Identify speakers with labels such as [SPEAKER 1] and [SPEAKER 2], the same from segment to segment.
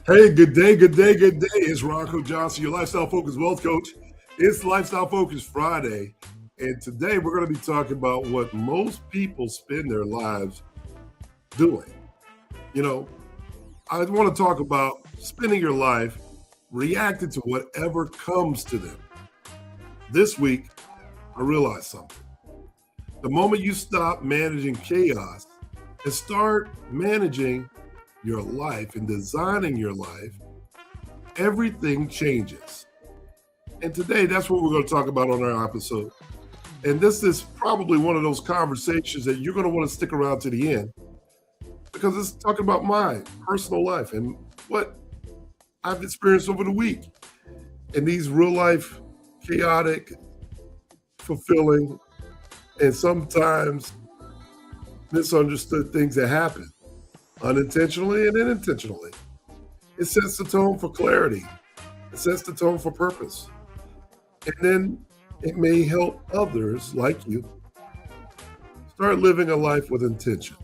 [SPEAKER 1] Hey, good day, good day, good day. It's Ronco Johnson, your lifestyle focused wealth coach. It's Lifestyle Focus Friday. And today we're going to be talking about what most people spend their lives doing. You know, I want to talk about spending your life reacting to whatever comes to them. This week, I realized something. The moment you stop managing chaos and start managing your life and designing your life, everything changes. And today, that's what we're going to talk about on our episode. And this is probably one of those conversations that you're going to want to stick around to the end because it's talking about my personal life and what I've experienced over the week and these real life, chaotic, fulfilling, and sometimes misunderstood things that happen unintentionally and unintentionally. It sets the tone for clarity. It sets the tone for purpose. And then it may help others like you start living a life with intention.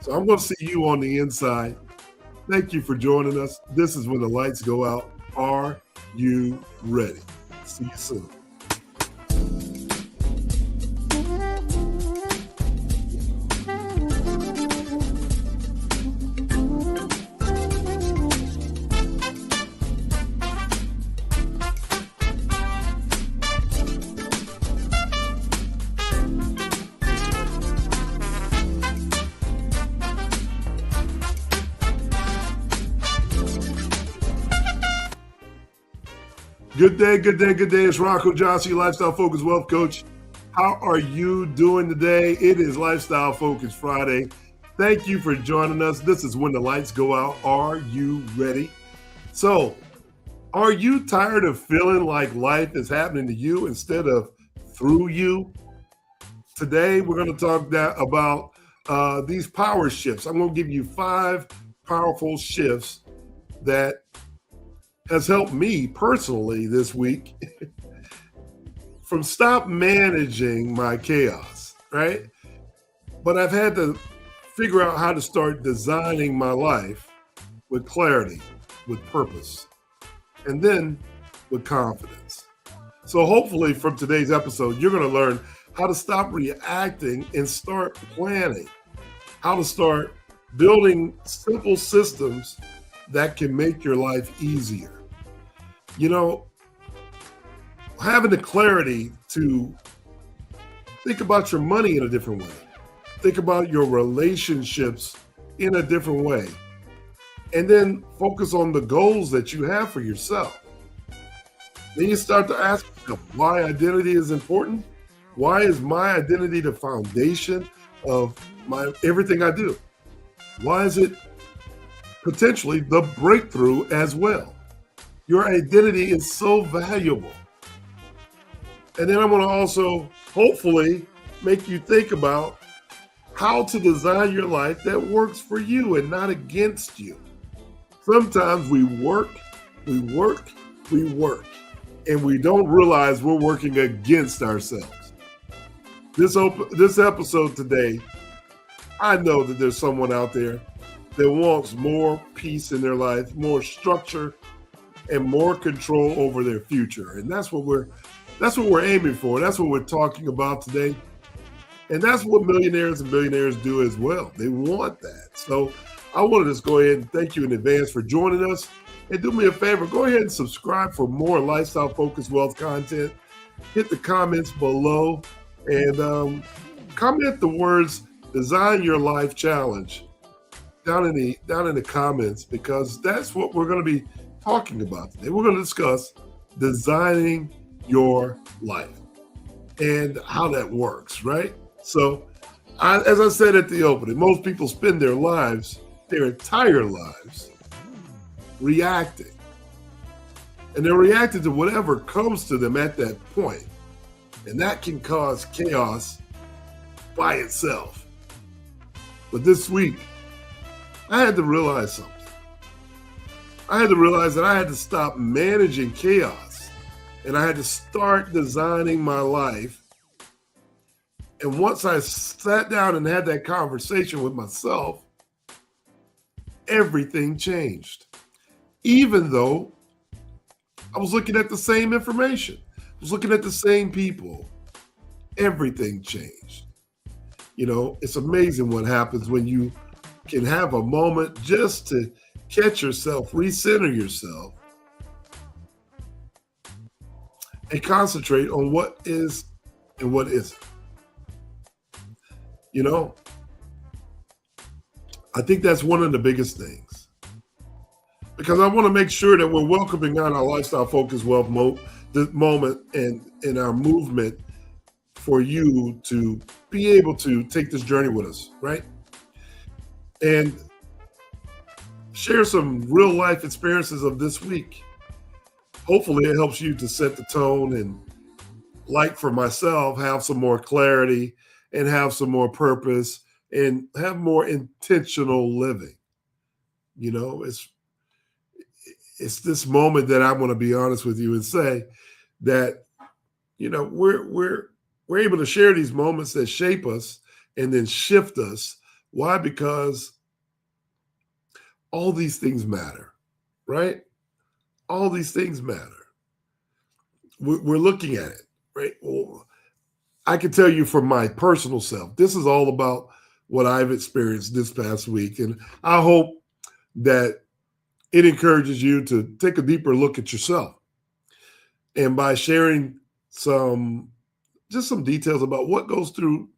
[SPEAKER 1] So I'm going to see you on the inside. Thank you for joining us. This is When the Lights Go Out. Are you ready? See you soon. Good day, good day, good day. It's Ronco Johnson, your lifestyle focused wealth coach. How are you doing today? It is Lifestyle Focus Friday. Thank you for joining us. This is When the Lights Go Out. Are you ready? So, are you tired of feeling like life is happening to you instead of through you? Today, we're going to talk about these power shifts. I'm going to give you 5 powerful shifts that has helped me personally this week from stop managing my chaos, right? But I've had to figure out how to start designing my life with clarity, with purpose, and then with confidence. So hopefully from today's episode, you're going to learn how to stop reacting and start planning, how to start building simple systems that can make your life easier. You know, having the clarity to think about your money in a different way, think about your relationships in a different way, and then focus on the goals that you have for yourself. Then you start to ask yourself why identity is important. Why is my identity the foundation of everything I do? Why is it potentially the breakthrough as well? Your identity is so valuable. And then I'm going to also hopefully make you think about how to design your life that works for you and not against you. Sometimes we work, and we don't realize we're working against ourselves. This episode today, I know that there's someone out there that wants more peace in their life, more structure, and more control over their future. And that's what we're aiming for. That's what we're talking about today. And that's what millionaires and billionaires do as well. They want that. So I want to just go ahead and thank you in advance for joining us. And do me a favor, go ahead and subscribe for more lifestyle focused wealth content. Hit the comments below and comment the words "Design Your Life Challenge" down in the comments, because that's what we're going to be talking about today. We're going to discuss designing your life and how that works, right? So, as I said at the opening, most people spend their entire lives, reacting and they're reacting to whatever comes to them at that point. And that can cause chaos by itself. But this week, I had to realize something. I had to realize that I had to stop managing chaos and I had to start designing my life. And once I sat down and had that conversation with myself, everything changed. Even though I was looking at the same information, I was looking at the same people, everything changed. You know, it's amazing what happens when you can have a moment just to catch yourself, recenter yourself, and concentrate on what is and what isn't. You know, I think that's one of the biggest things because I want to make sure that we're welcoming on our lifestyle focused wealth the moment and in our movement for you to be able to take this journey with us, right? And share some real life experiences of this week. Hopefully, it helps you to set the tone and, like for myself, have some more clarity and have some more purpose and have more intentional living. You know, it's this moment that I want to be honest with you and say that, you know, we're able to share these moments that shape us and then shift us. Why? Because all these things matter, right? All these things matter. We're looking at it, right? Well, I can tell you from my personal self, this is all about what I've experienced this past week. And I hope that it encourages you to take a deeper look at yourself. And by sharing some details about what goes through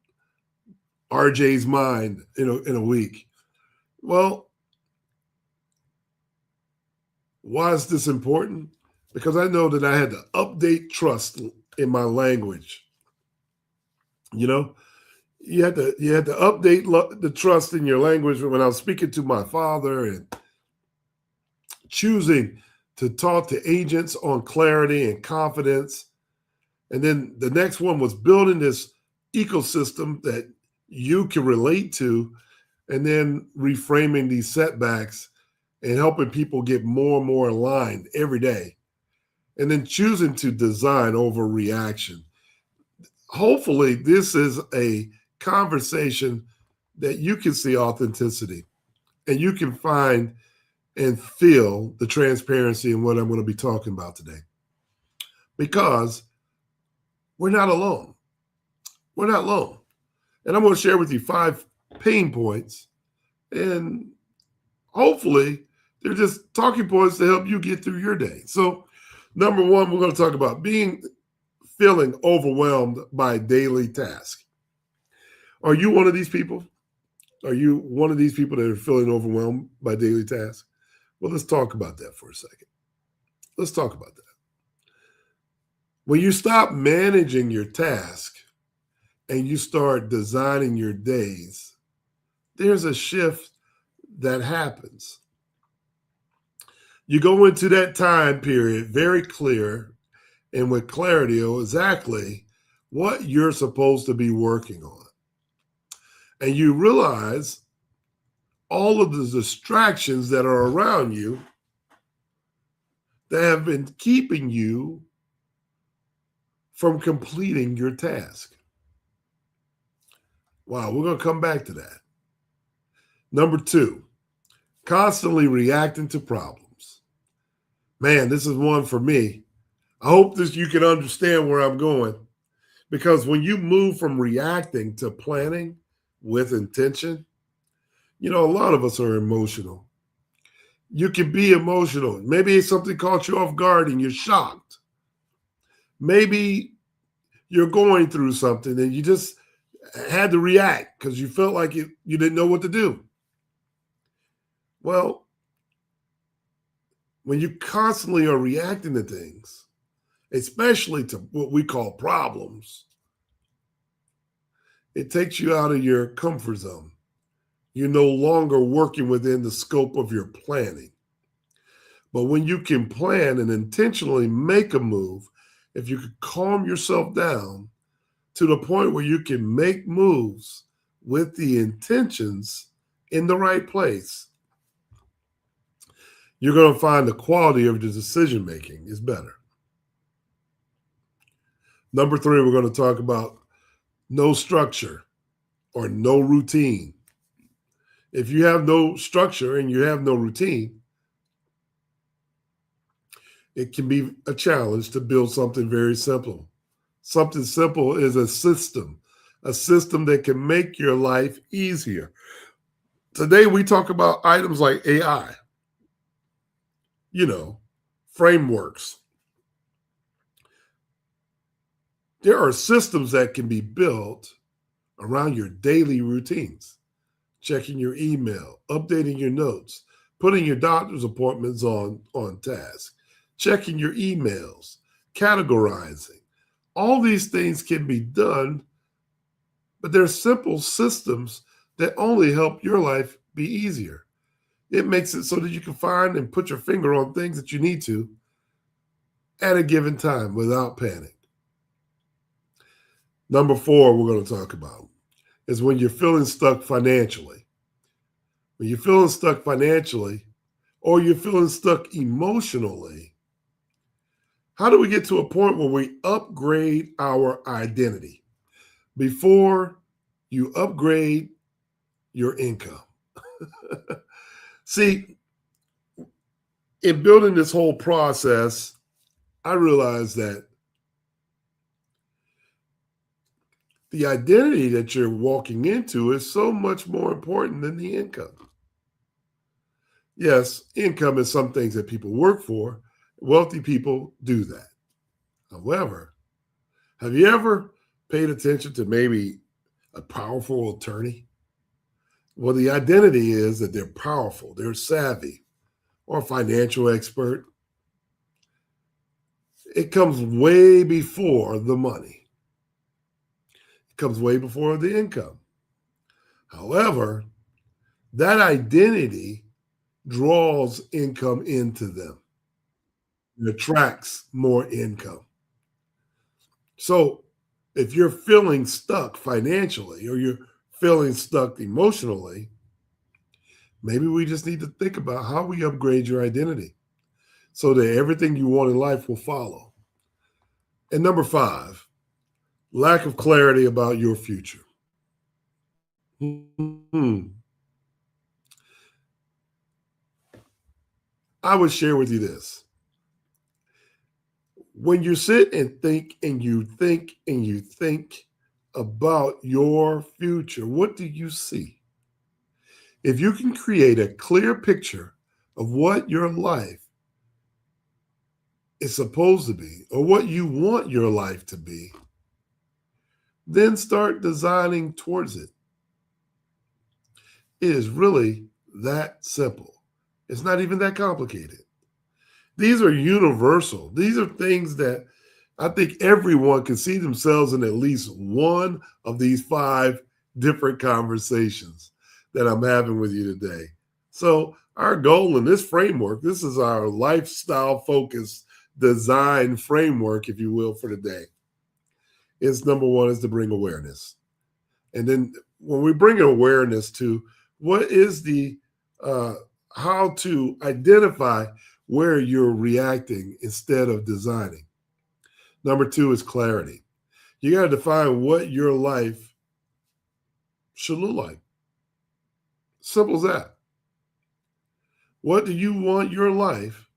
[SPEAKER 1] RJ's mind in a week. Well, why is this important? Because I know that I had to update trust in my language. You know, you had to update the trust in your language when I was speaking to my father and choosing to talk to agents on clarity and confidence. And then the next one was building this ecosystem that you can relate to, and then reframing these setbacks and helping people get more and more aligned every day. And then choosing to design over reaction. Hopefully, this is a conversation that you can see authenticity and you can find and feel the transparency in what I'm going to be talking about today. Because we're not alone. We're not alone. And I'm going to share with you 5 pain points. And hopefully, they're just talking points to help you get through your day. So, number 1, we're going to talk about feeling overwhelmed by daily tasks. Are you one of these people? Are you one of these people that are feeling overwhelmed by daily tasks? Well, let's talk about that for a second. Let's talk about that. When you stop managing your task and you start designing your days, there's a shift that happens. You go into that time period very clear and with clarity of exactly what you're supposed to be working on. And you realize all of the distractions that are around you that have been keeping you from completing your task. Wow, we're going to come back to that. Number 2, constantly reacting to problems. Man, this is one for me. I hope you can understand where I'm going. Because when you move from reacting to planning with intention, you know, a lot of us are emotional. You can be emotional. Maybe something caught you off guard and you're shocked. Maybe you're going through something and you just had to react because you felt like you didn't know what to do. Well, when you constantly are reacting to things, especially to what we call problems, it takes you out of your comfort zone. You're no longer working within the scope of your planning. But when you can plan and intentionally make a move, if you could calm yourself down to the point where you can make moves with the intentions in the right place, you're going to find the quality of your decision making is better. Number 3, we're going to talk about no structure or no routine. If you have no structure and you have no routine, it can be a challenge to build something very simple. Something simple is a system that can make your life easier. Today, we talk about items like AI, frameworks. There are systems that can be built around your daily routines, checking your email, updating your notes, putting your doctor's appointments on task, checking your emails, categorizing. All these things can be done, but they're simple systems that only help your life be easier. It makes it so that you can find and put your finger on things that you need to at a given time without panic. Number 4, we're going to talk about is when you're feeling stuck financially. When you're feeling stuck financially or you're feeling stuck emotionally, how do we get to a point where we upgrade our identity before you upgrade your income? See, in building this whole process, I realized that the identity that you're walking into is so much more important than the income. Yes, income is some things that people work for. Wealthy people do that. However, have you ever paid attention to maybe a powerful attorney? Well, the identity is that they're powerful, they're savvy, or a financial expert. It comes way before the money. It comes way before the income. However, that identity draws income into them. It attracts more income. So if you're feeling stuck financially or you're feeling stuck emotionally, maybe we just need to think about how we upgrade your identity so that everything you want in life will follow. And number 5, lack of clarity about your future. I would share with you this. When you sit and think and you think and you think about your future, what do you see? If you can create a clear picture of what your life is supposed to be or what you want your life to be, then start designing towards it. It is really that simple. It's not even that complicated. These are universal. These are things that I think everyone can see themselves in at least one of these 5 different conversations that I'm having with you today. So our goal in this framework, this is our lifestyle focused design framework, if you will, for today, is number 1 is to bring awareness. And then when we bring awareness to what is the, how to identify where you're reacting instead of designing. Number 2 is clarity. You got to define what your life should look like. Simple as that. What do you want your life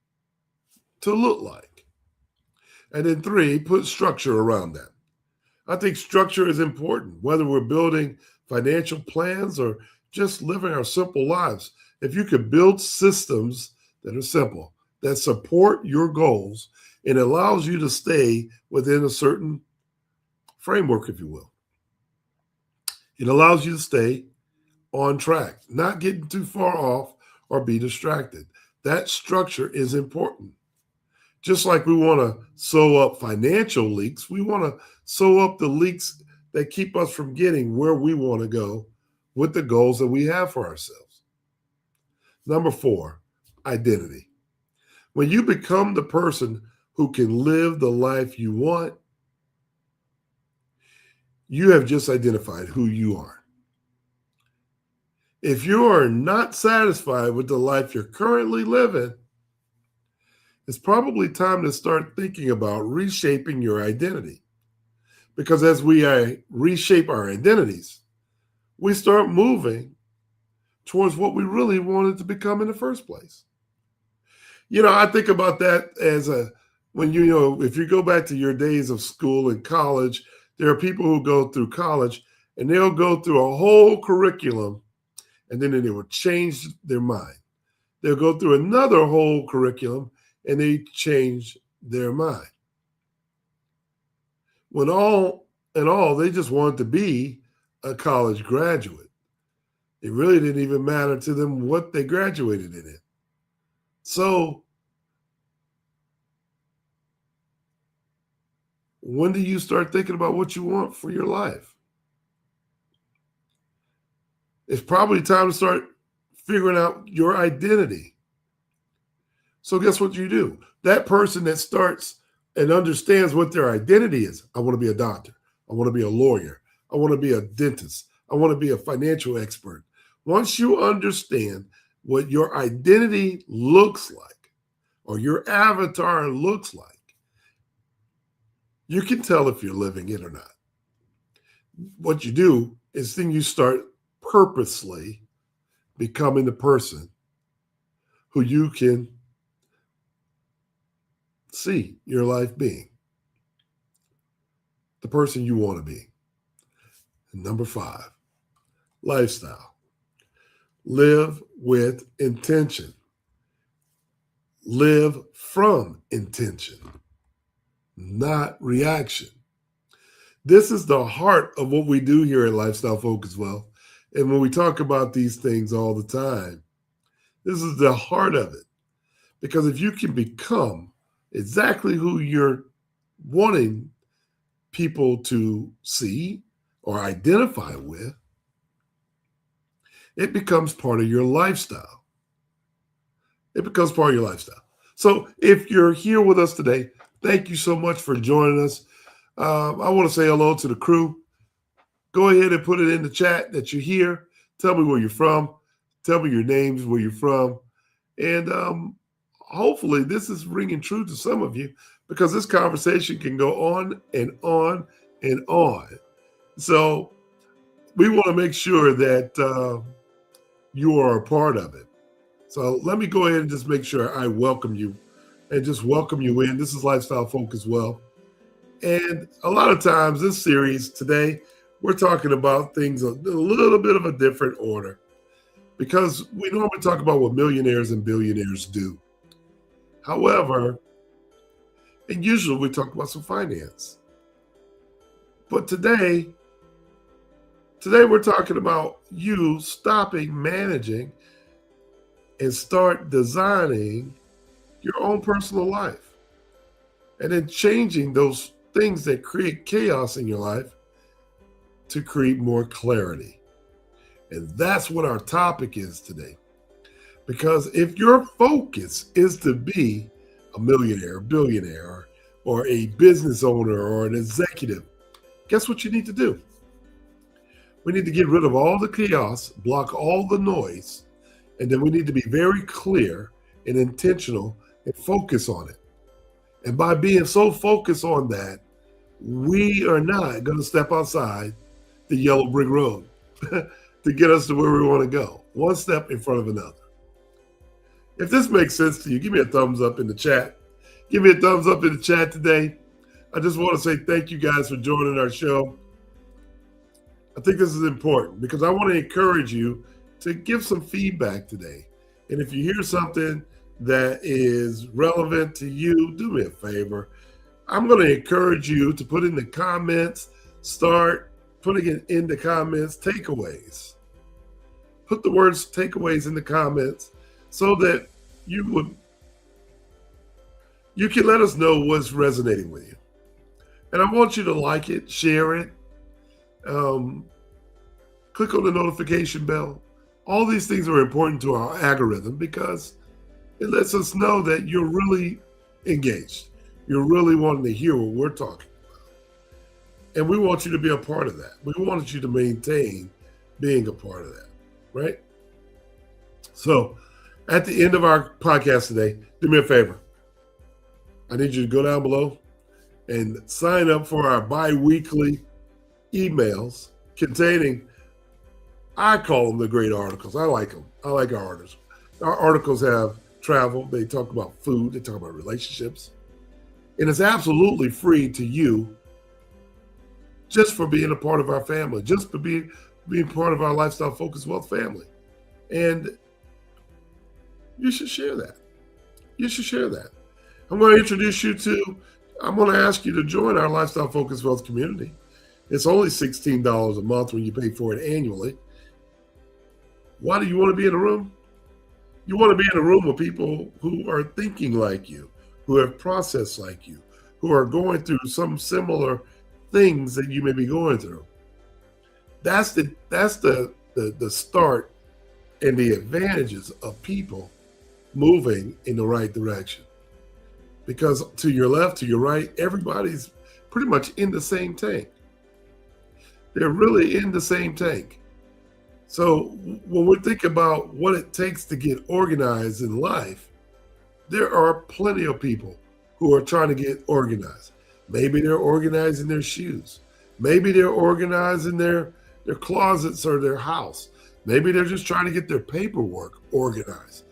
[SPEAKER 1] to look like? And then 3, put structure around that. I think structure is important, whether we're building financial plans or just living our simple lives. If you could build systems that are simple, that support your goals, and allows you to stay within a certain framework, if you will. It allows you to stay on track, not getting too far off or be distracted. That structure is important. Just like we want to sew up financial leaks, we want to sew up the leaks that keep us from getting where we want to go with the goals that we have for ourselves. Number 4, identity. When you become the person who can live the life you want, you have just identified who you are. If you are not satisfied with the life you're currently living, it's probably time to start thinking about reshaping your identity. Because as we reshape our identities, we start moving towards what we really wanted to become in the first place. I think about that as when if you go back to your days of school and college, there are people who go through college and they'll go through a whole curriculum and then they will change their mind. They'll go through another whole curriculum and they change their mind. When all in all, they just wanted to be a college graduate. It really didn't even matter to them what they graduated in it. So when do you start thinking about what you want for your life? It's probably time to start figuring out your identity. So guess what you do? That person that starts and understands what their identity is. I want to be a doctor. I want to be a lawyer. I want to be a dentist. I want to be a financial expert. Once you understand what your identity looks like or your avatar looks like, you can tell if you're living it or not. What you do is then you start purposely becoming the person who you can see your life being, the person you want to be. And number 5, lifestyle. Live with intention. Live from intention, not reaction. This is the heart of what we do here at Lifestyle Focus Wealth. And when we talk about these things all the time, this is the heart of it. Because if you can become exactly who you're wanting people to see or identify with, it becomes part of your lifestyle. It becomes part of your lifestyle. So if you're here with us today, thank you so much for joining us. I want to say hello to the crew. Go ahead and put it in the chat that you're here. Tell me where you're from. Tell me your names, where you're from. And hopefully this is ringing true to some of you, because this conversation can go on and on and on. So we want to make sure that you are a part of it. So let me go ahead and just make sure I welcome you and just welcome you in. This is Lifestyle Focus Wealth. And a lot of times this series today, we're talking about things a little bit of a different order, because we normally talk about what millionaires and billionaires do. However, and usually we talk about some finance. But today we're talking about you stopping managing and start designing your own personal life, and then changing those things that create chaos in your life to create more clarity. And that's what our topic is today. Because if your focus is to be a millionaire, a billionaire, or a business owner or an executive, guess what you need to do? We need to get rid of all the chaos, block all the noise, and then we need to be very clear and intentional and focus on it. And by being so focused on that, we are not going to step outside the yellow brick road to get us to where we want to go, one step in front of another. If this makes sense to you, give me a thumbs up in the chat. Give me a thumbs up in the chat today. I just want to say thank you guys for joining our show. I think this is important because I want to encourage you to give some feedback today. And if you hear something that is relevant to you, do me a favor. I'm going to encourage you to put in the comments, start putting it in the comments, takeaways. Put the words takeaways in the comments so that you can let us know what's resonating with you. And I want you to like it, share it, click on the notification bell. All these things are important to our algorithm because It lets us know that you're really engaged. You're really wanting to hear what we're talking. And we want you to be a part of that. We want you to maintain being a part of that, right? So at the end of our podcast today, do me a favor. I need you to go down below and sign up for our bi-weekly emails containing, I call them the great articles. I like them. I like our articles. Our articles have travel. They talk about food. They talk about relationships. And it's absolutely free to you just for being a part of our family, just for being part of our Lifestyle Focused Wealth family. And you should share that. You should share that. I'm going to introduce you to, I'm going to ask you to join our Lifestyle Focused Wealth community. It's only $16 a month when you pay for it annually. Why do you want to be in a room? You want to be in a room with people who are thinking like you, who have processed like you, who are going through some similar things that you may be going through. That's the start and the advantages of people moving in the right direction. Because to your left, to your right, everybody's pretty much in the same tank. They're really in the same tank. So when we think about what it takes to get organized in life, there are plenty of people who are trying to get organized. Maybe they're organizing their shoes. Maybe they're organizing their closets or their house. Maybe they're just trying to get their paperwork organized.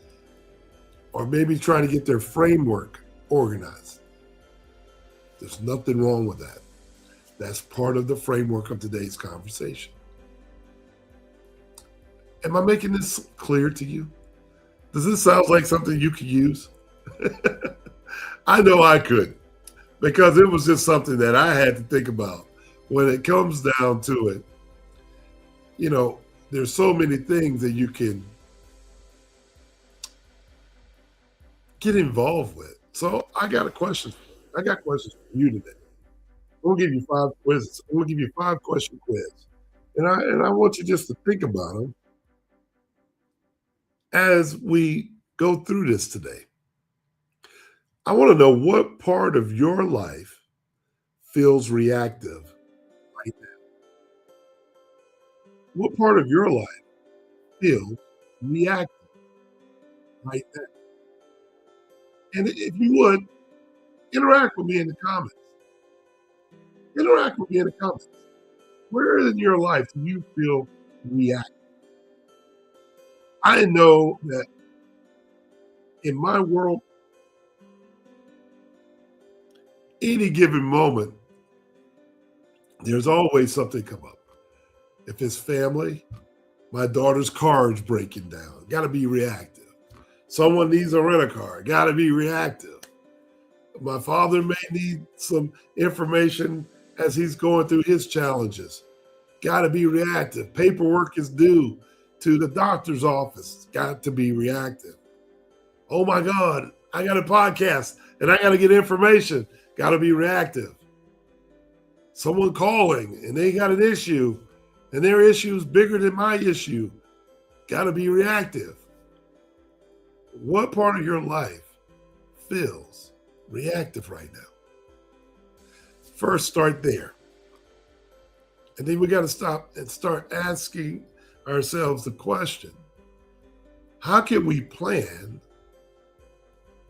[SPEAKER 1] Or maybe trying to get their framework organized. There's nothing wrong with that. That's part of the framework of today's conversation. Am I making this clear to you? Does this sound like something you could use? I know I could, because it was just something that I had to think about. When it comes down to it, you know, there's so many things that you can get involved with. So I got a question. I got questions for you today. I'm gonna give you 5 quizzes. I'm gonna give you a 5-question quiz, and I want you just to think about them as we go through this today. I want to know what part of your life feels reactive right now. What part of your life feels reactive right now? And if you would, interact with me in the comments. Interact with me in the comments. Where in your life do you feel reactive? I know that in my world, any given moment, there's always something come up. If it's family, my daughter's car is breaking down. Got to be reactive. Someone needs a rent-a-car. Got to be reactive. My father may need some information as he's going through his challenges. Got to be reactive. Paperwork is due to the doctor's office. Got to be reactive. Oh my God, I got a podcast and I got to get information. Got to be reactive. Someone calling and they got an issue and their issue is bigger than my issue. Got to be reactive. What part of your life feels reactive right now? First, start there. And then we got to stop and start asking ourselves the question, how can we plan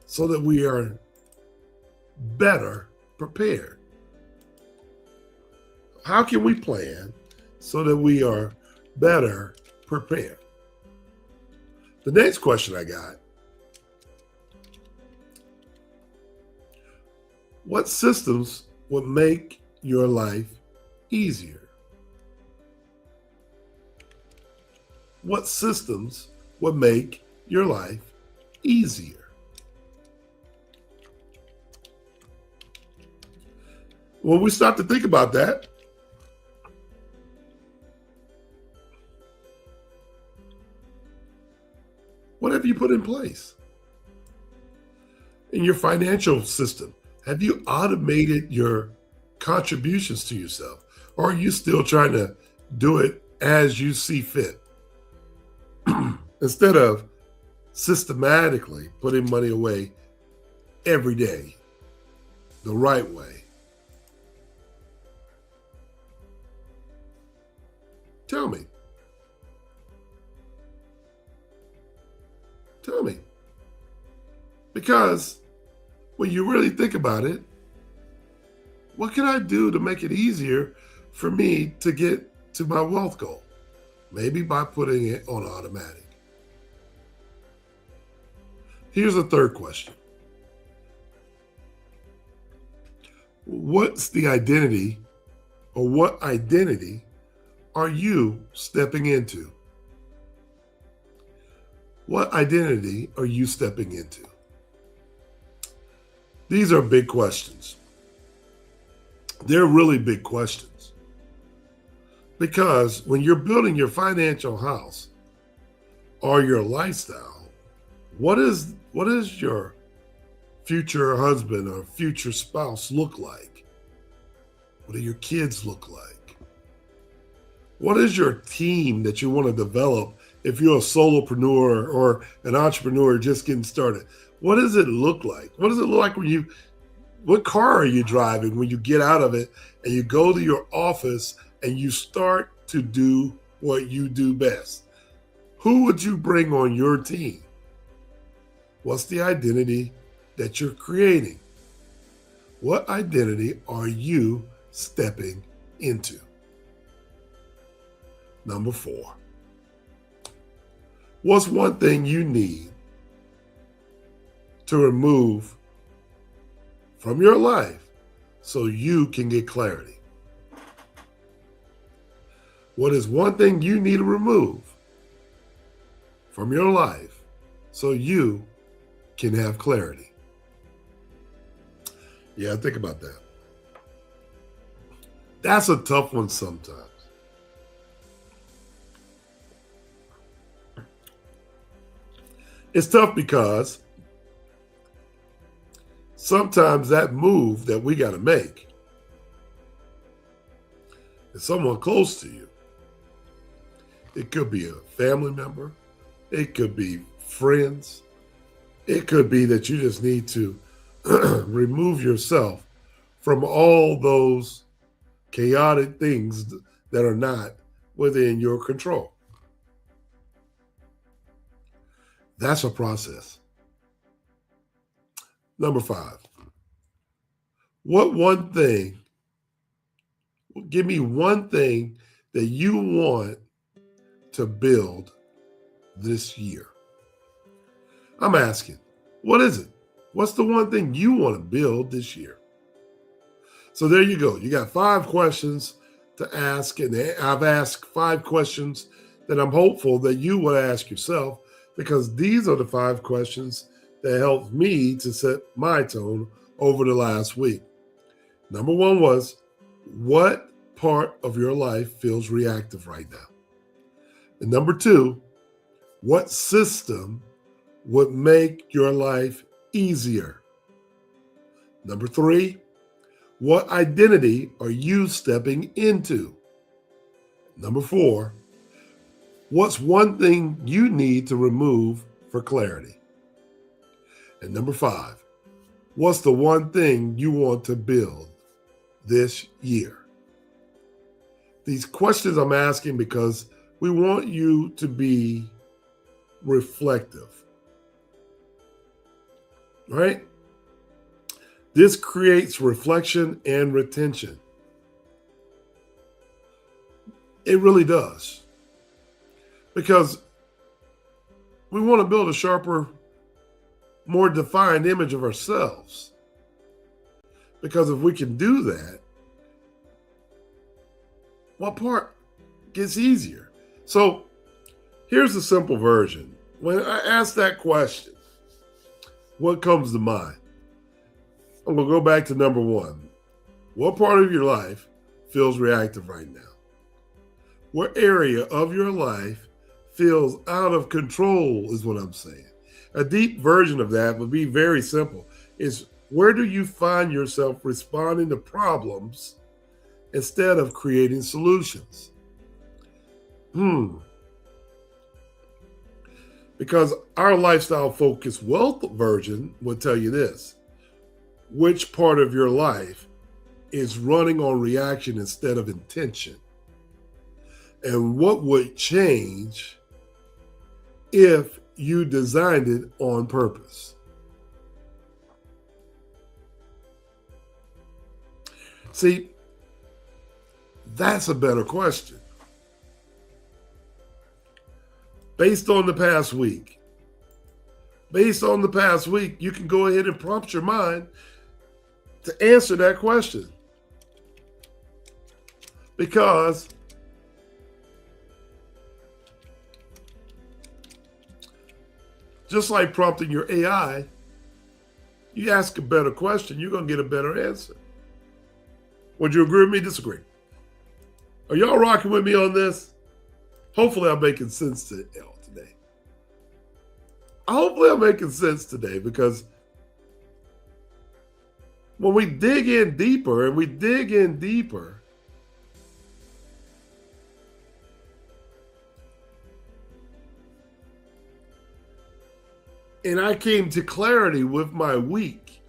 [SPEAKER 1] so that we are better prepared? How can we plan so that we are better prepared? The next question I got, what systems would make your life easier? What systems would make your life easier? When we stop to think about that, what have you put in place? In your financial system, have you automated your contributions to yourself? Or are you still trying to do it as you see fit? Instead of systematically putting money away every day the right way? Tell me. Tell me. Because when you really think about it, what can I do to make it easier for me to get to my wealth goal? Maybe by putting it on automatic. Here's a third question. What's the identity, or what identity are you stepping into? What identity are you stepping into? These are big questions. They're really big questions. Because when you're building your financial house or your lifestyle, what is your future husband or future spouse look like? What do your kids look like? What is your team that you want to develop if you're a solopreneur or an entrepreneur just getting started? What does it look like? What does it look like what car are you driving when you get out of it and you go to your office and you start to do what you do best? Who would you bring on your team? What's the identity that you're creating? What identity are you stepping into? Number 4. What's one thing you need to remove from your life so you can get clarity? What is one thing you need to remove from your life so you can have clarity? Yeah, think about that. That's a tough one sometimes. It's tough because sometimes that move that we got to make is someone close to you. It could be a family member. It could be friends. It could be that you just need to remove yourself from all those chaotic things that are not within your control. That's a process. Number 5. Give me one thing that you want to build this year. I'm asking, what is it? What's the one thing you want to build this year? So there you go. You got 5 questions to ask, and I've asked 5 questions that I'm hopeful that you will ask yourself, because these are the 5 questions that helped me to set my tone over the last week. Number 1 was, what part of your life feels reactive right now? And number 2, what system would make your life easier? Number 3, what identity are you stepping into? Number 4, what's one thing you need to remove for clarity? And number 5, what's the one thing you want to build this year? These questions I'm asking because we want you to be reflective, right? This creates reflection and retention. It really does. Because we want to build a sharper, more defined image of ourselves. Because if we can do that, what part gets easier? So here's the simple version. When I ask that question, what comes to mind? I'm going to go back to number 1. What part of your life feels reactive right now? What area of your life feels out of control is what I'm saying. A deep version of that would be very simple. Is where do you find yourself responding to problems instead of creating solutions? Because our lifestyle focused wealth version will tell you this: which part of your life is running on reaction instead of intention? And what would change if you designed it on purpose? See, that's a better question. Based on the past week, you can go ahead and prompt your mind to answer that question. Because just like prompting your AI, you ask a better question, you're going to get a better answer. Would you agree with me? Disagree? Are y'all rocking with me on this? Hopefully I'm making sense today. Hopefully I'm making sense today, because when we dig in deeper and I came to clarity with my week,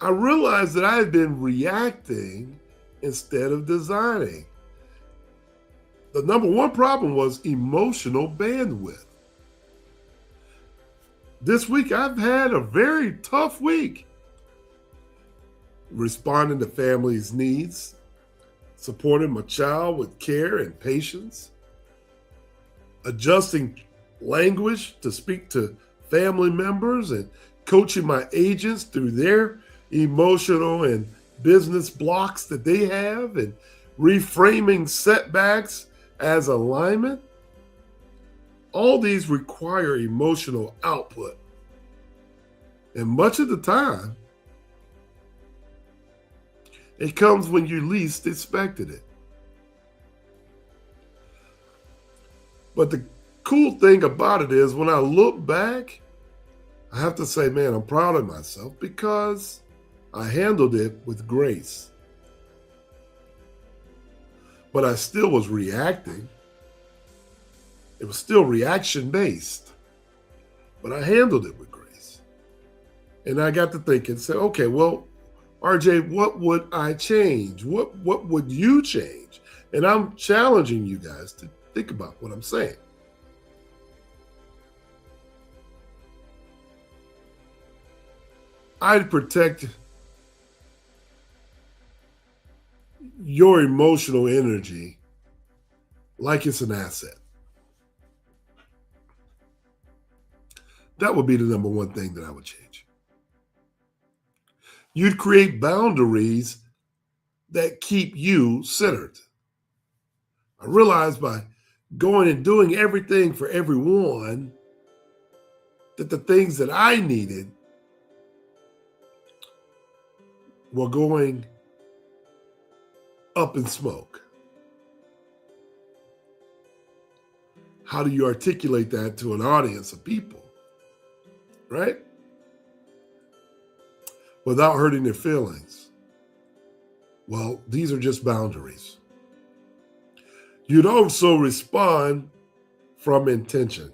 [SPEAKER 1] I realized that I had been reacting instead of designing. The number one problem was emotional bandwidth. This week, I've had a very tough week. Responding to family's needs, supporting my child with care and patience, adjusting language to speak to family members, and coaching my agents through their emotional and business blocks that they have, and reframing setbacks as alignment. All these require emotional output. And much of the time, it comes when you least expected it. But the cool thing about it is, when I look back, I have to say, man, I'm proud of myself, because I handled it with grace. But I still was reacting. It was still reaction-based. But I handled it with grace. And I got to think and say, okay, well, RJ, what would I change? What would you change? And I'm challenging you guys to think about what I'm saying. I'd protect your emotional energy like it's an asset. That would be the number one thing that I would change. You'd create boundaries that keep you centered. I realized by going and doing everything for everyone, that the things that I needed were going up in smoke. How do you articulate that to an audience of people, right? Without hurting their feelings? Well, these are just boundaries. You'd also respond from intention,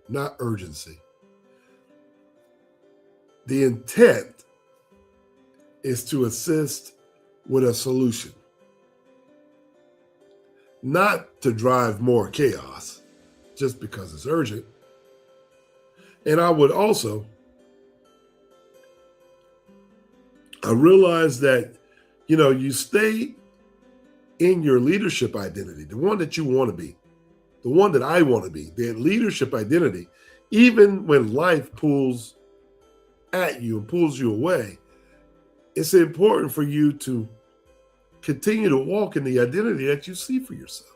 [SPEAKER 1] not urgency. The intent is to assist with a solution, not to drive more chaos just because it's urgent. And I would also, I realized that, you stay in your leadership identity, the one that you want to be, the one that I want to be, the leadership identity, even when life pulls at you and pulls you away. It's important for you to continue to walk in the identity that you see for yourself.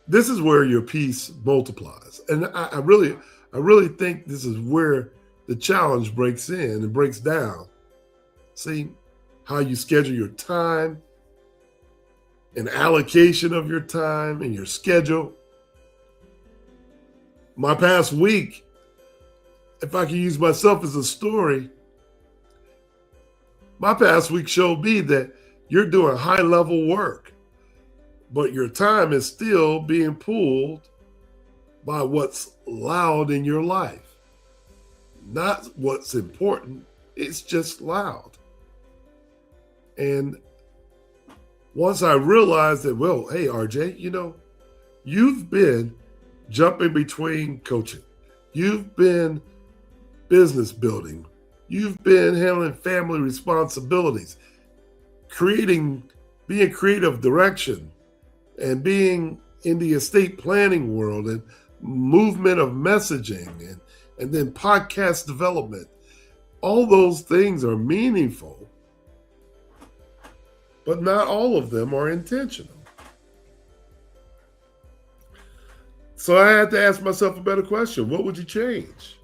[SPEAKER 1] This is where your peace multiplies. And I really think this is where the challenge breaks in and breaks down. See how you schedule your time, an allocation of your time and your schedule. My past week, if I can use myself as a story, my past week showed me that you're doing high level work. but your time is still being pulled by what's loud in your life. Not what's important, it's just loud. And once I realized that, well, hey, RJ, you've been jumping between coaching, you've been business building, you've been handling family responsibilities, being creative direction, and being in the estate planning world and movement of messaging and then podcast development. All those things are meaningful, but not all of them are intentional. So I had to ask myself a better question. What would you change?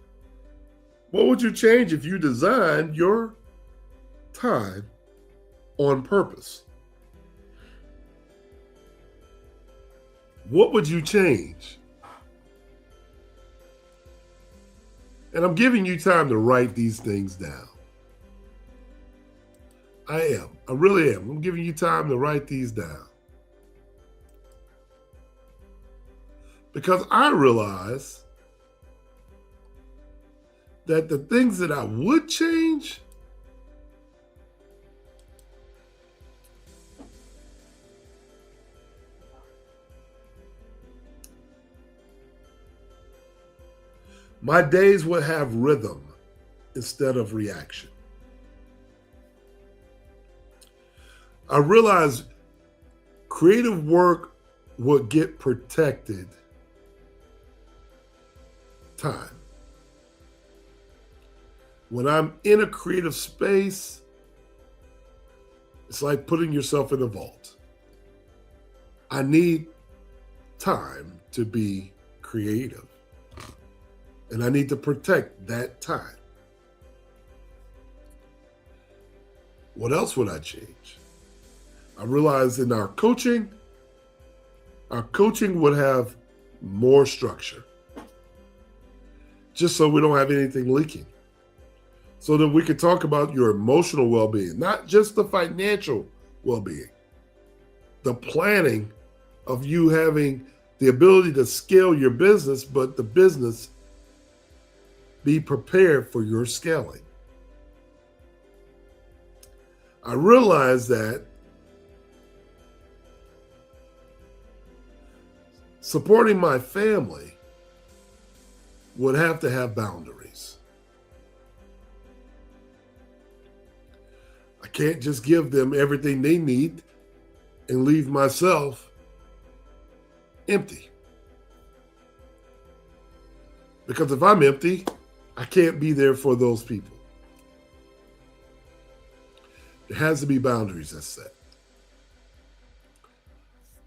[SPEAKER 1] What would you change if you designed your time on purpose? What would you change? And I'm giving you time to write these things down. I am. I really am. I'm giving you time to write these down. Because I realize that the things that I would change my days would have rhythm instead of reaction. I realized creative work would get protected time. When I'm in a creative space, it's like putting yourself in a vault. I need time to be creative. And I need to protect that time. What else would I change? I realized in our coaching would have more structure. Just so we don't have anything leaking. So that we could talk about your emotional well-being, not just the financial well-being. The planning of you having the ability to scale your business, but the business be prepared for your scaling. I realized that supporting my family would have to have boundaries. I can't just give them everything they need and leave myself empty. Because if I'm empty, I can't be there for those people. There has to be boundaries that's set.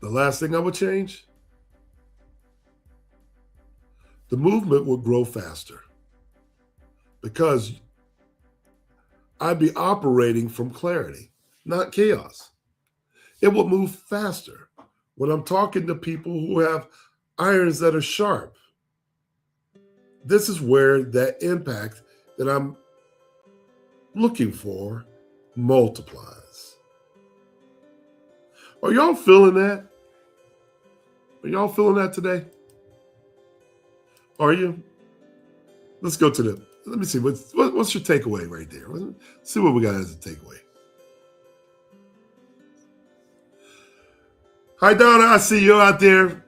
[SPEAKER 1] The last thing I would change, the movement would grow faster because I'd be operating from clarity, not chaos. It would move faster when I'm talking to people who have irons that are sharp. This is where that impact that I'm looking for multiplies. Are y'all feeling that? Are y'all feeling that today? Are you? Let's go to let me see, what's your takeaway right there? Let's see what we got as a takeaway. Hi, Donna, I see you out there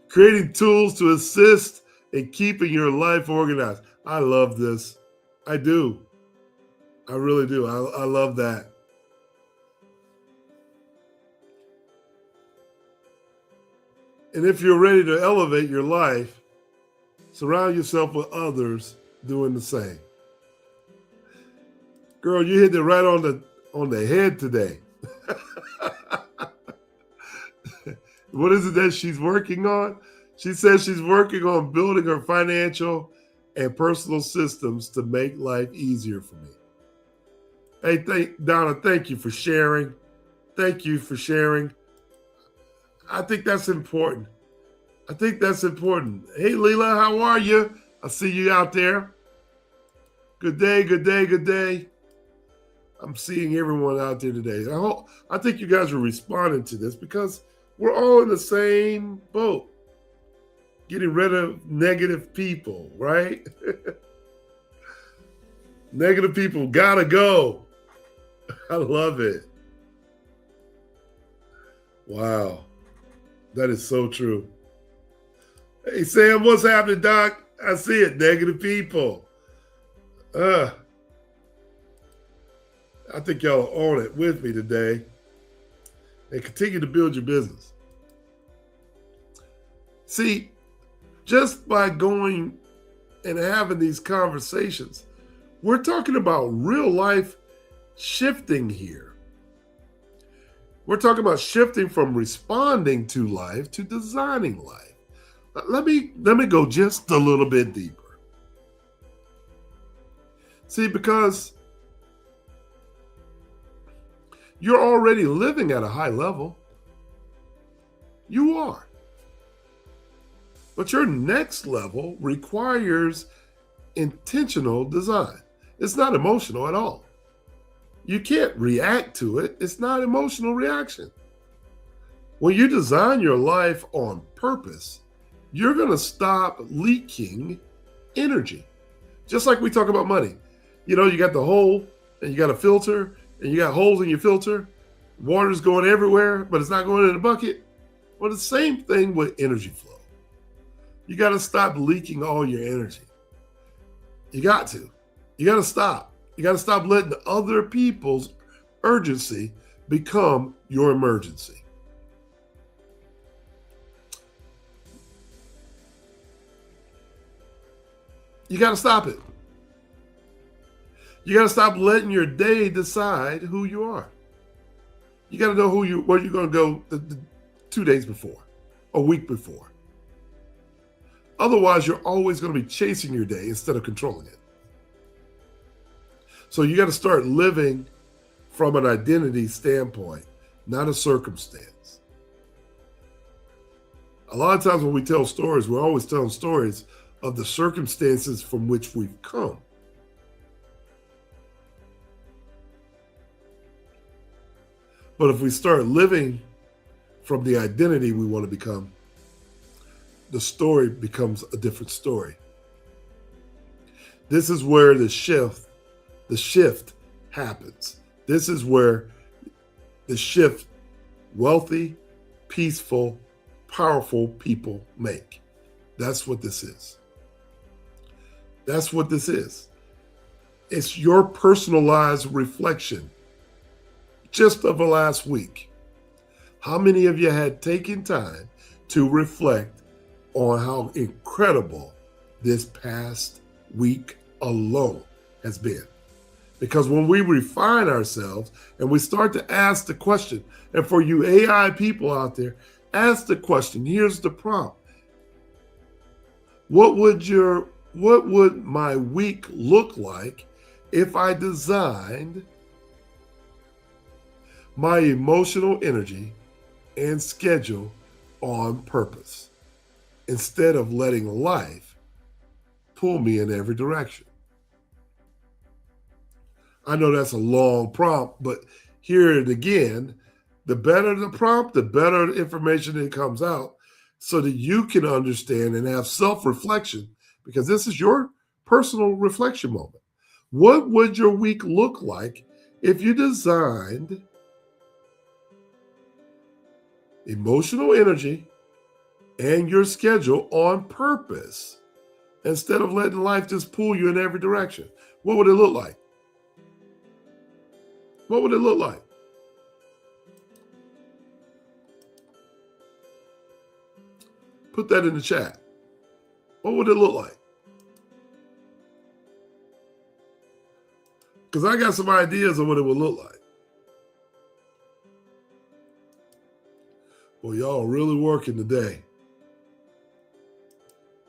[SPEAKER 1] creating tools to assist in keeping your life organized. I love this. I do. I really do. I love that. And if you're ready to elevate your life, surround yourself with others doing the same. Girl, you hit it right on the head today. What is it that she's working on? She says she's working on building her financial and personal systems to make life easier for me. Hey, Donna, thank you for sharing. Thank you for sharing. I think that's important. Hey, Leela, how are you? I see you out there. Good day, good day, good day. I'm seeing everyone out there today. I think you guys are responding to this because We're all in the same boat. Getting rid of negative people, right? Negative people gotta go. I love it. Wow. That is so true. Hey, Sam, what's happening, Doc? I see it. Negative people. I think y'all are on it with me today. And continue to build your business. See, just by going and having these conversations, we're talking about real life shifting here. We're talking about shifting from responding to life to designing life. Let me go just a little bit deeper. See, because you're already living at a high level. You are. But your next level requires intentional design. It's not emotional at all. You can't react to it. It's not emotional reaction. When you design your life on purpose, you're going to stop leaking energy. Just like we talk about money. You know, you got the hole and you got a filter and you got holes in your filter. Water's going everywhere, but it's not going in the bucket. Well, the same thing with energy flow. You got to stop leaking all your energy. You got to. You got to stop. You got to stop letting other people's urgency become your emergency. You got to stop it. You got to stop letting your day decide who you are. You got to know where you're going to go the 2 days before, a week before. Otherwise, you're always going to be chasing your day instead of controlling it. So you got to start living from an identity standpoint, not a circumstance. A lot of times when we tell stories, we're always telling stories of the circumstances from which we've come. But if we start living from the identity we want to become, the story becomes a different story. This is where the shift happens. This is where the shift wealthy, peaceful, powerful people make. That's what this is. That's what this is. It's your personalized reflection just of the last week. How many of you had taken time to reflect on how incredible this past week alone has been? Because when we refine ourselves and we start to ask the question, and for you AI people out there, ask the question. Here's the prompt. What would my week look like if I designed my emotional energy and schedule on purpose instead of letting life pull me in every direction? I know that's a long prompt, but hear it again. The better the prompt, the better the information that comes out so that you can understand and have self-reflection, because this is your personal reflection moment. What would your week look like if you designed emotional energy and your schedule on purpose instead of letting life just pull you in every direction? What would it look like? What would it look like? Put that in the chat. What would it look like? Because I got some ideas of what it would look like. Well, y'all are really working today.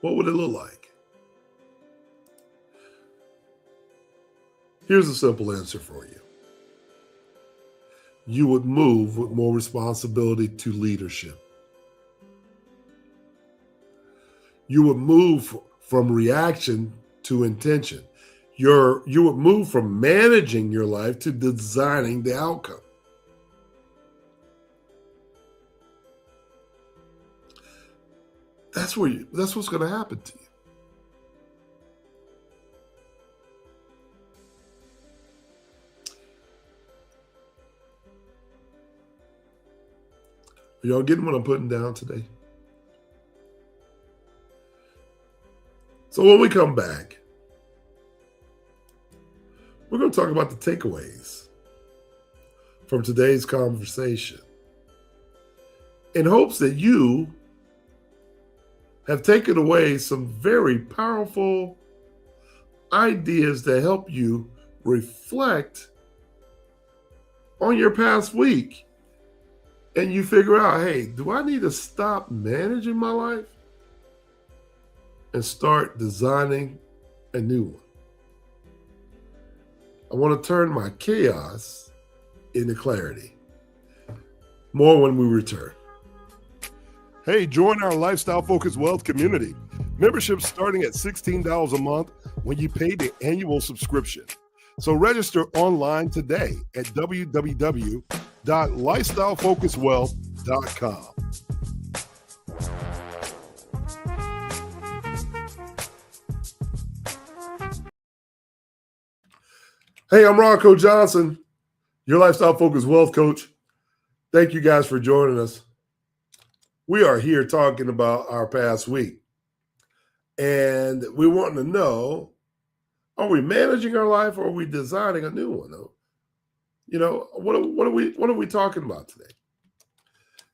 [SPEAKER 1] What would it look like? Here's a simple answer for you. You would move with more responsibility to leadership. You would move from reaction to intention. You would move from managing your life to designing the outcome. that's what's going to happen to you. Are y'all getting what I'm putting down today? So when we come back, we're going to talk about the takeaways from today's conversation in hopes that you have taken away some very powerful ideas that help you reflect on your past week. And you figure out, hey, do I need to stop managing my life and start designing a new one? I want to turn my chaos into clarity. More when we return. Hey, join our Lifestyle Focused Wealth community. Membership starting at $16 a month when you pay the annual subscription. So register online today at www.lifestylefocusedwealth.com. Hey, I'm Ronco Johnson, your Lifestyle Focused Wealth coach. Thank you guys for joining us. We are here talking about our past week. And we want to know, are we managing our life or are we designing a new one? You know, what are we talking about today?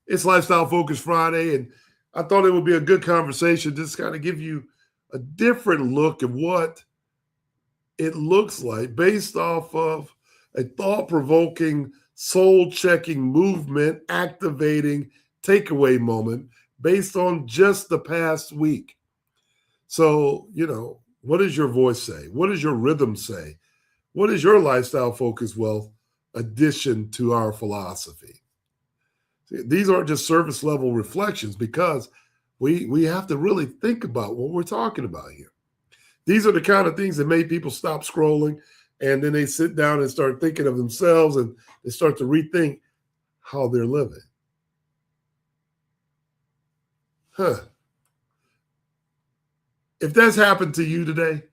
[SPEAKER 1] It's Lifestyle Focus Friday, and I thought it would be a good conversation just to kind of give you a different look at what it looks like based off of a thought-provoking, soul-checking movement, activating takeaway moment based on just the past week. So, you know, what does your voice say? What does your rhythm say? What is your Lifestyle Focused Wealth addition to our philosophy? See, these aren't just surface level reflections because we have to really think about what we're talking about here. These are the kind of things that made people stop scrolling, and then they sit down and start thinking of themselves, and they start to rethink how they're living. If that's happened to you today,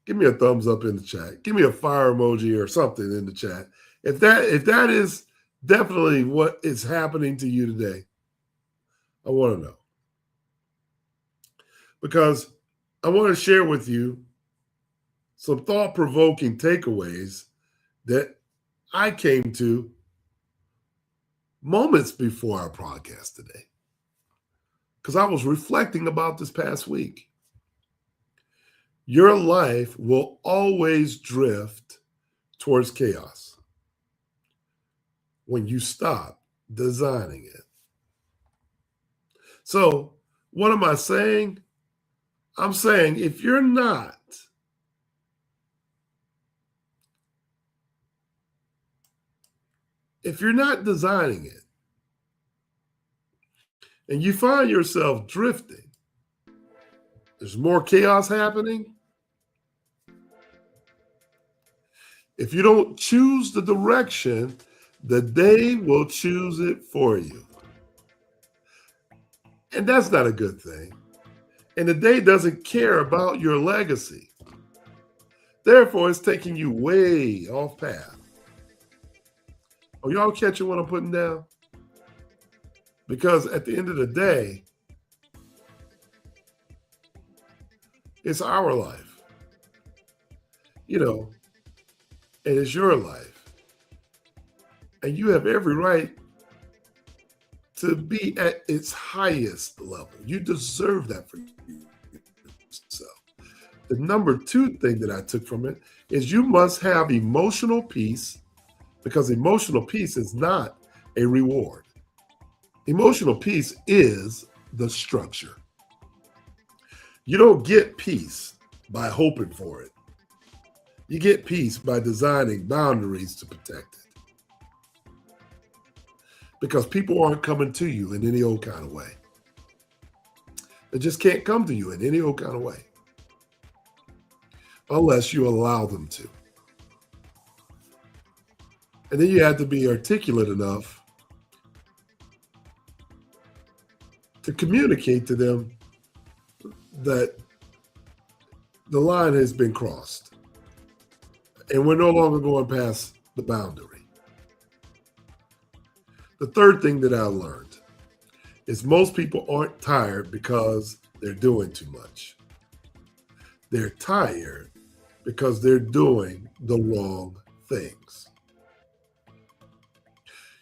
[SPEAKER 1] give me a thumbs up in the chat. Give me a fire emoji or something in the chat. If that is definitely what is happening to you today, I want to know. Because I want to share with you some thought-provoking takeaways that I came to moments before our podcast today. Because I was reflecting about this past week. Your life will always drift towards chaos when you stop designing it. So, what am I saying? I'm saying if you're not designing it and you find yourself drifting, there's more chaos happening. If you don't choose the direction, the day will choose it for you. And that's not a good thing. And the day doesn't care about your legacy. Therefore, it's taking you way off path. Are y'all catching what I'm putting down? Because at the end of the day, it's our life. You know, and it's your life. And you have every right to be at its highest level. You deserve that for yourself. The number two thing that I took from it is you must have emotional peace, because emotional peace is not a reward. Emotional peace is the structure. You don't get peace by hoping for it. You get peace by designing boundaries to protect it. Because people aren't coming to you in any old kind of way. They just can't come to you in any old kind of way. Unless you allow them to. And then you have to be articulate enough to communicate to them that the line has been crossed and we're no longer going past the boundary. The third thing that I learned is most people aren't tired because they're doing too much. They're tired because they're doing the wrong things.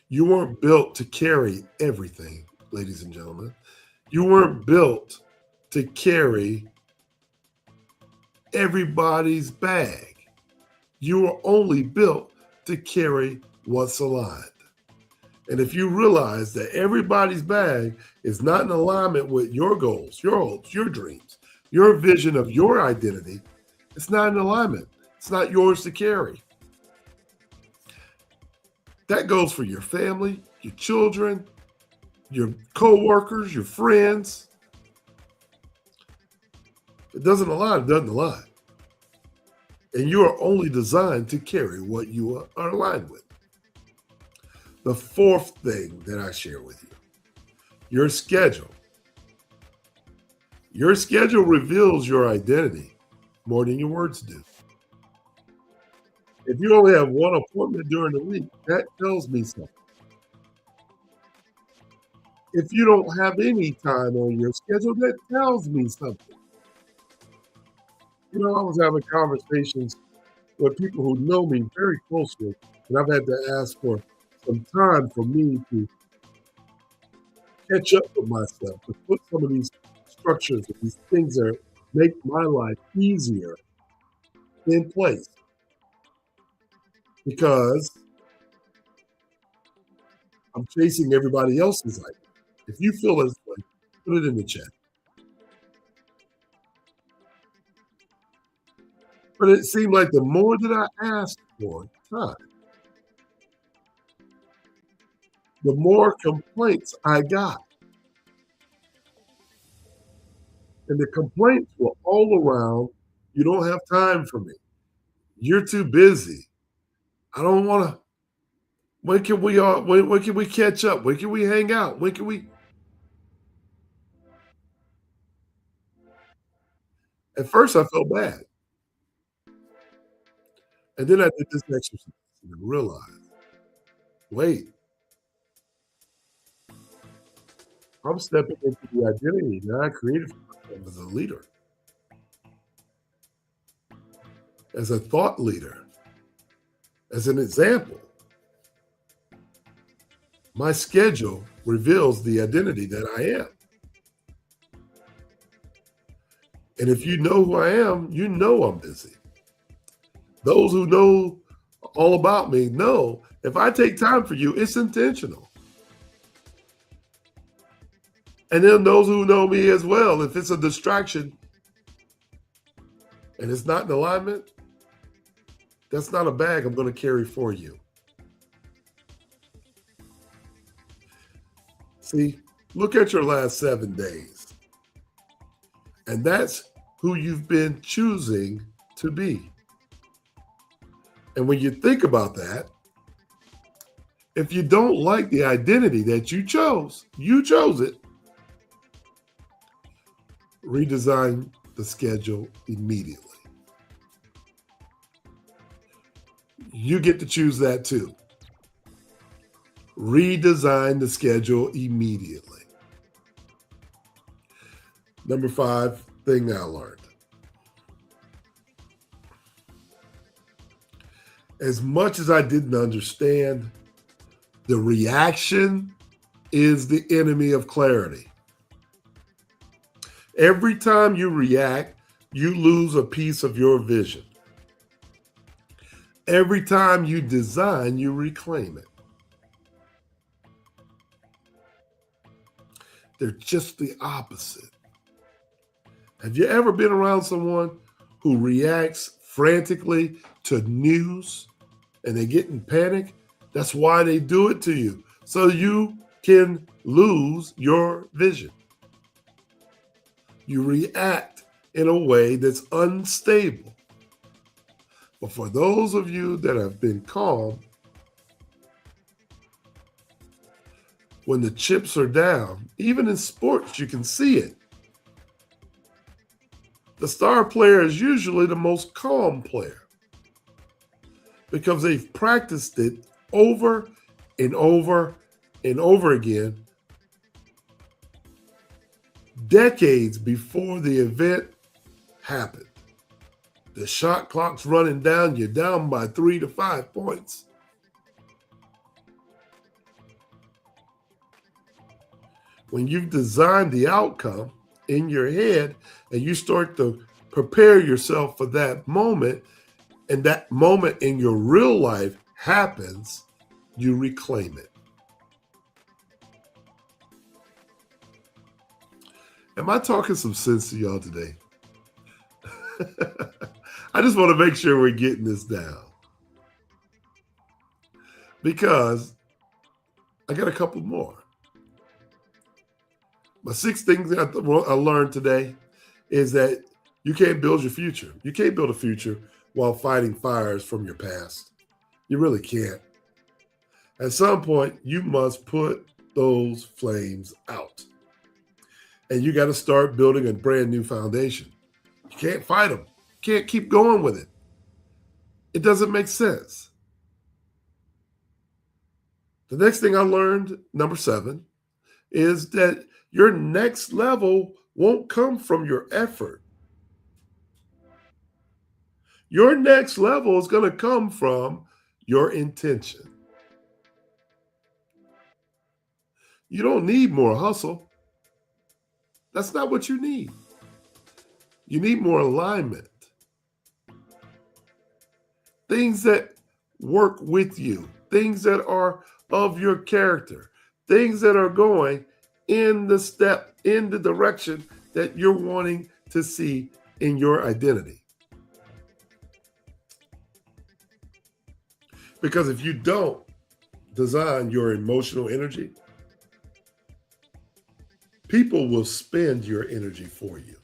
[SPEAKER 1] You weren't built to carry everything, ladies and gentlemen. You weren't built to carry everybody's bag. You were only built to carry what's aligned. And if you realize that everybody's bag is not in alignment with your goals, your hopes, your dreams, your vision of your identity, it's not in alignment. It's not yours to carry. That goes for your family, your children, your co-workers, your friends. If it doesn't align, it doesn't align. And you are only designed to carry what you are aligned with. The fourth thing that I share with you, your schedule. Your schedule reveals your identity more than your words do. If you only have one appointment during the week, that tells me something. If you don't have any time on your schedule, that tells me something. You know, I was having conversations with people who know me very closely, and I've had to ask for some time for me to catch up with myself, to put some of these structures and these things that make my life easier in place. Because I'm chasing everybody else's idea. If you feel this way, put it in the chat. But it seemed like the more that I asked for time, the more complaints I got. And the complaints were all around, you don't have time for me. You're too busy. I don't want to. When can we catch up? When can we hang out? When can we? At first I felt bad. And then I did this exercise and I realized, wait, I'm stepping into the identity that I created for myself as a leader, as a thought leader, as an example. My schedule reveals the identity that I am. And if you know who I am, you know I'm busy. Those who know all about me know if I take time for you, it's intentional. And then those who know me as well, if it's a distraction and it's not in alignment, that's not a bag I'm going to carry for you. See, look at your last 7 days. And that's who you've been choosing to be. And when you think about that, if you don't like the identity that you chose it, redesign the schedule immediately. You get to choose that too. Redesign the schedule immediately. Number 5 thing I learned. As much as I didn't understand, the reaction is the enemy of clarity. Every time you react, you lose a piece of your vision. Every time you design, you reclaim it. They're just the opposite. Have you ever been around someone who reacts frantically to news and they get in panic? That's why they do it to you, so you can lose your vision. You react in a way that's unstable. But for those of you that have been calm, when the chips are down. Even in sports, you can see it. The star player is usually the most calm player because they've practiced it over and over and over again, decades before the event happened. The shot clock's running down, you're down by 3 to 5 points. When you've designed the outcome in your head and you start to prepare yourself for that moment, and that moment in your real life happens, you reclaim it. Am I talking some sense to y'all today? I just want to make sure we're getting this down, because I got a couple more. My 6 things that I learned today is that you can't build your future. You can't build a future while fighting fires from your past. You really can't. At some point, you must put those flames out. And you got to start building a brand new foundation. You can't fight them. You can't keep going with it. It doesn't make sense. The next thing I learned, number 7, is that your next level won't come from your effort. Your next level is going to come from your intention. You don't need more hustle. That's not what you need. You need more alignment. Things that work with you, things that are of your character, things that are going in the direction that you're wanting to see in your identity. Because if you don't design your emotional energy, people will spend your energy for you.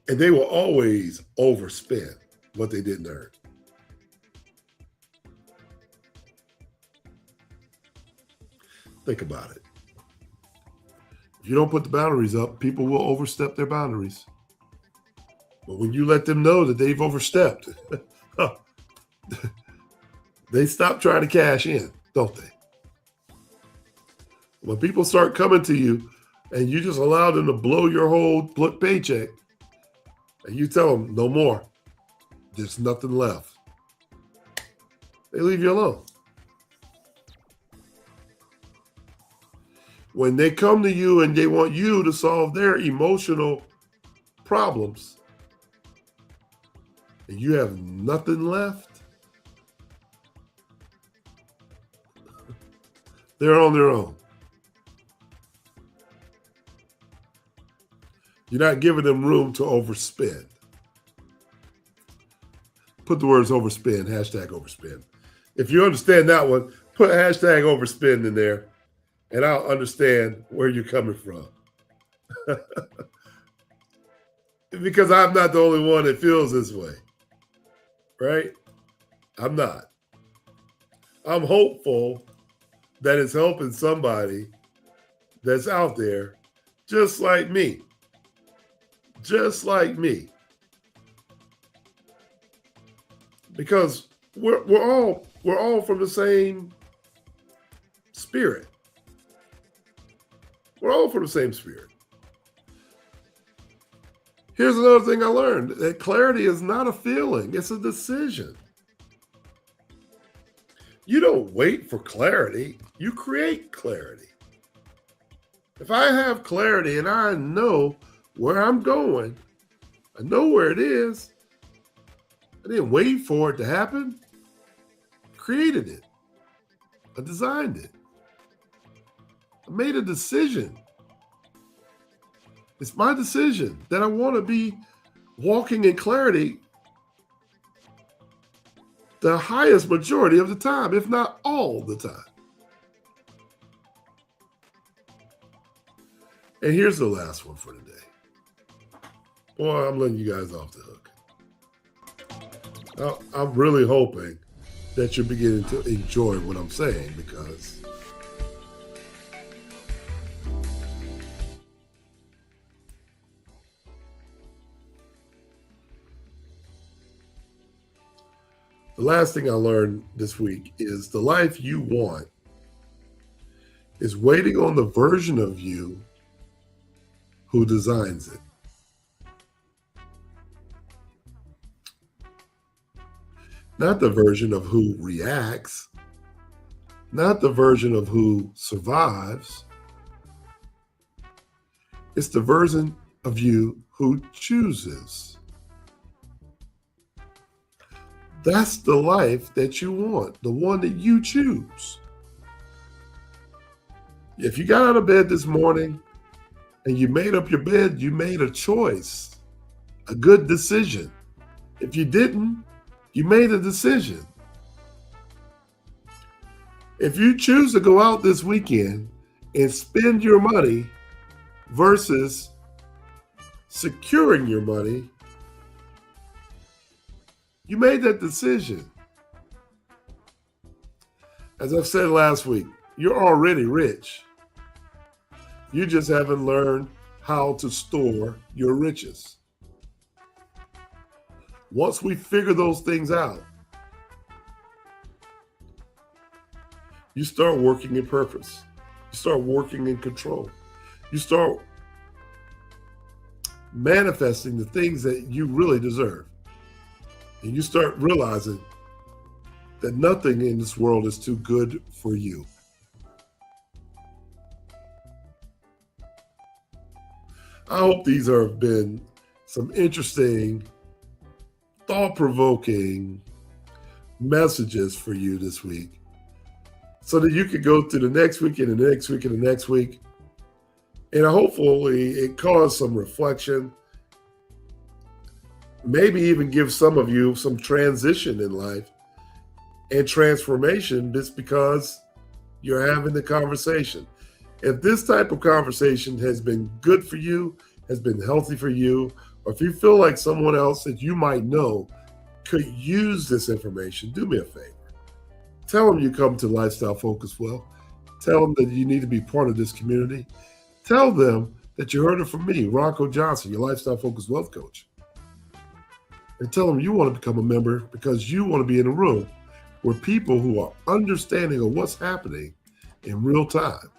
[SPEAKER 1] And they will always overspend what they didn't earn. Think about it. If you don't put the boundaries up, people will overstep their boundaries. But when you let them know that they've overstepped, they stop trying to cash in, don't they? When people start coming to you and you just allow them to blow your whole paycheck, and you tell them, no more, there's nothing left, they leave you alone. When they come to you and they want you to solve their emotional problems, and you have nothing left, they're on their own. You're not giving them room to overspend. Put the words overspend, hashtag overspend. If you understand that one, put hashtag overspend in there, and I'll understand where you're coming from. Because I'm not the only one that feels this way, right? I'm not. I'm hopeful that it's helping somebody that's out there just like me. Just like me. Because we're all from the same spirit. We're all from the same spirit. Here's another thing I learned, that clarity is not a feeling, it's a decision. You don't wait for clarity, you create clarity. If I have clarity and I know where I'm going, I know where it is, I didn't wait for it to happen, I created it, I designed it, I made a decision. It's my decision that I want to be walking in clarity the highest majority of the time, if not all the time. And here's the last one for today. Boy, I'm letting you guys off the hook. I'm really hoping that you're beginning to enjoy what I'm saying, because the last thing I learned this week is the life you want is waiting on the version of you who designs it. Not the version of who reacts, not the version of who survives. It's the version of you who chooses. That's the life that you want, the one that you choose. If you got out of bed this morning and you made up your bed, you made a choice, a good decision. If you didn't, you made a decision. If you choose to go out this weekend and spend your money versus securing your money, you made that decision. As I've said last week, you're already rich. You just haven't learned how to store your riches. Once we figure those things out, you start working in purpose. You start working in control. You start manifesting the things that you really deserve. And you start realizing that nothing in this world is too good for you. I hope these have been some interesting, thought-provoking messages for you this week, so that you could go through the next week and the next week and the next week, and hopefully it caused some reflection, maybe even give some of you some transition in life and transformation just because you're having the conversation. If this type of conversation has been good for you, has been healthy for you, or if you feel like someone else that you might know could use this information, do me a favor. Tell them you come to Lifestyle Focus Wealth. Tell them that you need to be part of this community. Tell them that you heard it from me, Ronco Johnson, your Lifestyle Focus Wealth Coach. And tell them you want to become a member because you want to be in a room where people who are understanding of what's happening in real time.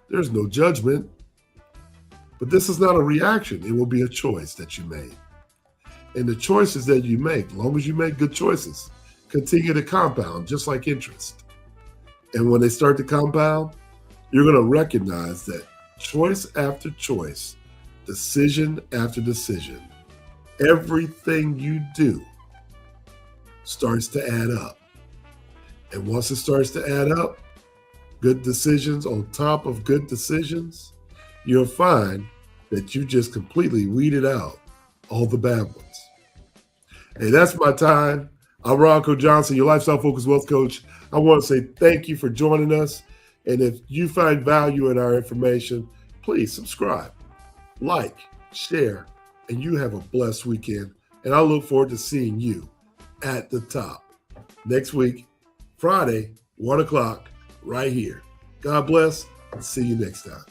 [SPEAKER 1] There's no judgment, but this is not a reaction. It will be a choice that you made. And the choices that you make, as long as you make good choices, continue to compound just like interest. And when they start to compound, you're going to recognize that choice after choice, decision after decision, everything you do starts to add up. And once it starts to add up, good decisions on top of good decisions, you'll find that you just completely weeded out all the bad ones. Hey, that's my time. I'm Ronco Johnson, your Lifestyle Focus Wealth Coach. I want to say thank you for joining us. And if you find value in our information, please subscribe, like, share, and you have a blessed weekend. And I look forward to seeing you at the top next week, Friday, 1 o'clock, right here. God bless. See you next time.